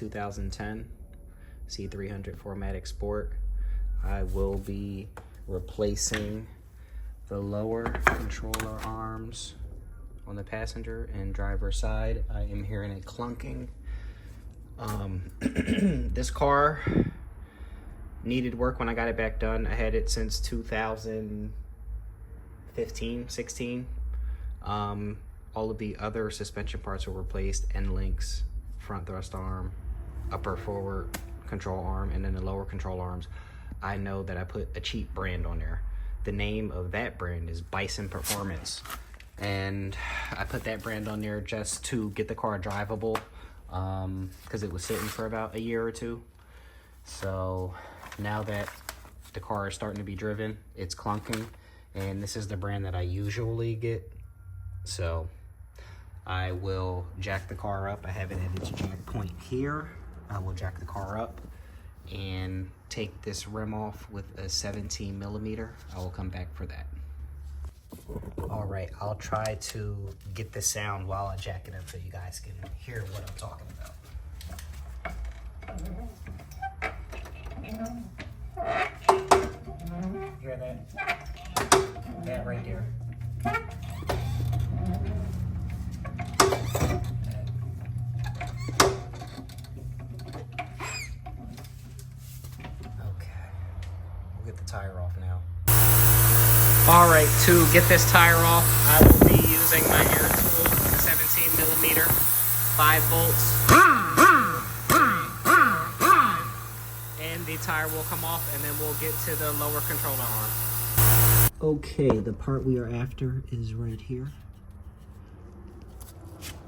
2010 C300 4Matic Sport. I will be replacing the lower controller arms on the passenger and driver side. I am hearing it clunking. This car needed work when I got it back done. I had it since 2015, 16. All of the other suspension parts were replaced, end links, front thrust arm, upper forward control arm, and then the lower control arms. I know that I put a cheap brand on there. The name of that brand is Bison Performance. And I put that brand on there just to get the car drivable, because it was sitting for about a year or two. So now that the car is starting to be driven, it's clunking, and this is the brand that I usually get. So I will jack the car up. I have it at its jack point here. I will jack the car up and take this rim off with a 17 millimeter. I will come back for that. All right, I'll try to get the sound while I jack it up so you guys can hear what I'm talking about. Hear that? That right there. Okay, we'll get the tire off now. All right, to get this tire off, I will be using my air tool, the 17 millimeter, 5 bolts. And the tire will come off, and then we'll get to the lower controller arm. Okay, the part we are after is right here.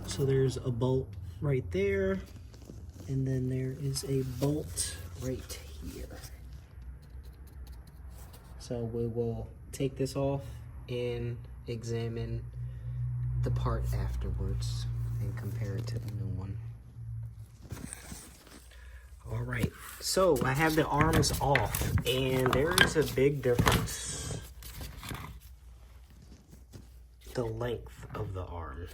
So there's a bolt right there, and then there is a bolt right here. So we will take this off and examine the part afterwards and compare it to the new one. All right, so I have the arms off, and there is a big difference. The length of the arm.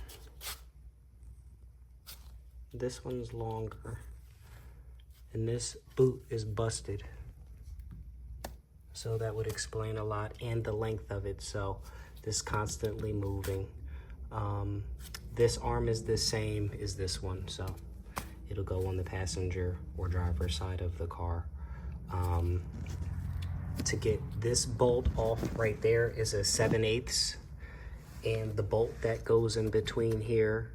This one's longer, and this boot is busted. So that would explain a lot, and the length of it. So this constantly moving. This arm is the same as this one, so it'll go on the passenger or driver side of the car. To get this bolt off right there is a 7/8, and the bolt that goes in between here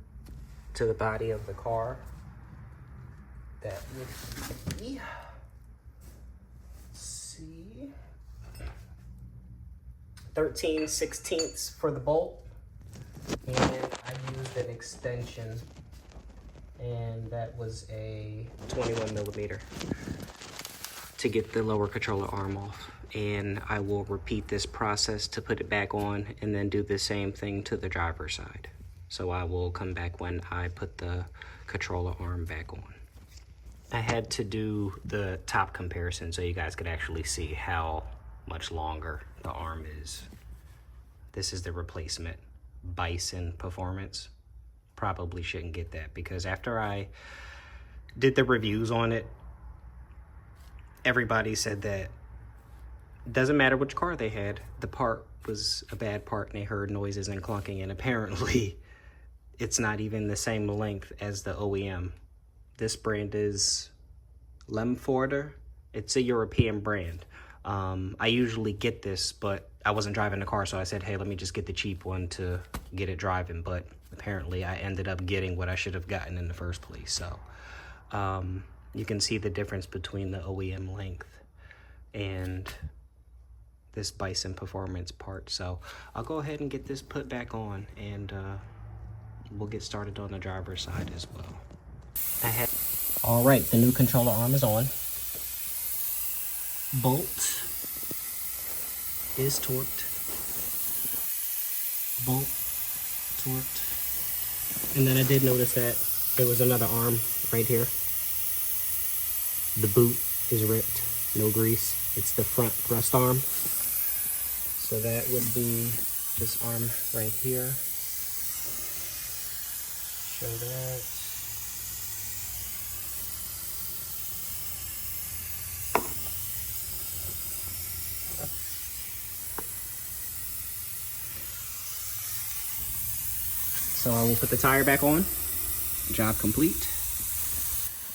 to the body of the car, that would be, see, 13/16 for the bolt, and I used an extension, and that was a 21 millimeter to get the lower controller arm off. And I will repeat this process to put it back on, and then do the same thing to the driver's side. So I will come back when I put the controller arm back on. I had to do the top comparison so you guys could actually see how much longer the arm is. This is the replacement, Bison Performance. Probably shouldn't get that, because after I did the reviews on it, everybody said that it doesn't matter which car they had, the part was a bad part and they heard noises and clunking, and apparently it's not even the same length as the OEM. This brand is Lemforder. It's a European brand. I usually get this, but I wasn't driving the car, so I said, hey, let me just get the cheap one to get it driving. But apparently I ended up getting what I should have gotten in the first place. So you can see the difference between the OEM length and this Bison Performance part. So I'll go ahead and get this put back on, and we'll get started on the driver's side as well. All right, the new controller arm is on. Bolt is torqued. Bolt torqued. And then I did notice that there was another arm right here. The boot is ripped, no grease. It's the front thrust arm. So that would be this arm right here. Show that. So I will put the tire back on. Job complete.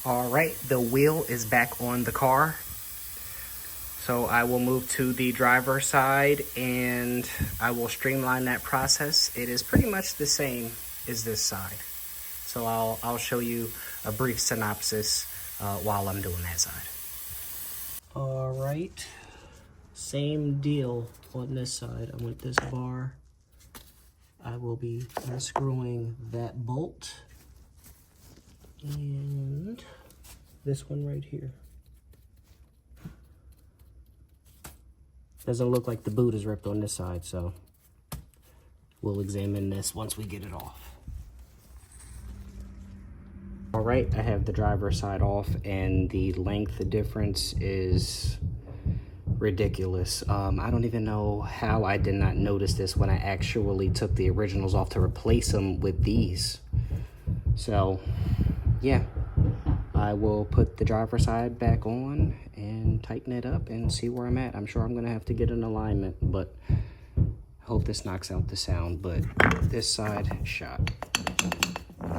All right, the wheel is back on the car. So I will move to the driver's side and I will streamline that process. It is pretty much the same as this side. So I'll show you a brief synopsis while I'm doing that side. All right, same deal on this side. I want this bar. I will be unscrewing that bolt and this one right here. Doesn't look like the boot is ripped on this side, so we'll examine this once we get it off. All right, I have the driver's side off and the length difference is ridiculous. I don't even know how I did not notice this when I actually took the originals off to replace them with these. So yeah, I will put the driver's side back on and tighten it up and see where I'm at. I'm sure I'm gonna have to get an alignment, but hope this knocks out the sound. But this side shot,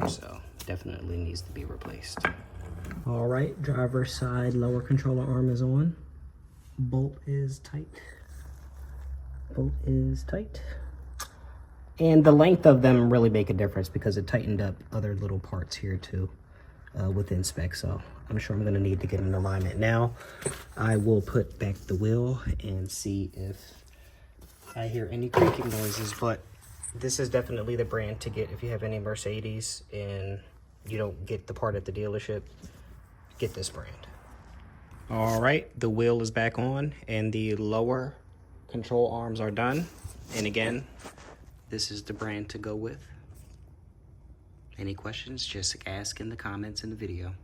so definitely needs to be replaced. All right, driver's side lower controller arm is on. Bolt is tight. Bolt is tight. And the length of them really make a difference because it tightened up other little parts here too within spec. So I'm sure I'm gonna need to get an alignment. Now I will put back the wheel and see if I hear any creaking noises, but this is definitely the brand to get if you have any Mercedes and you don't get the part at the dealership. Get this brand. All right, the wheel is back on and the lower control arms are done. And again, this is the brand to go with. Any questions, just ask in the comments in the video.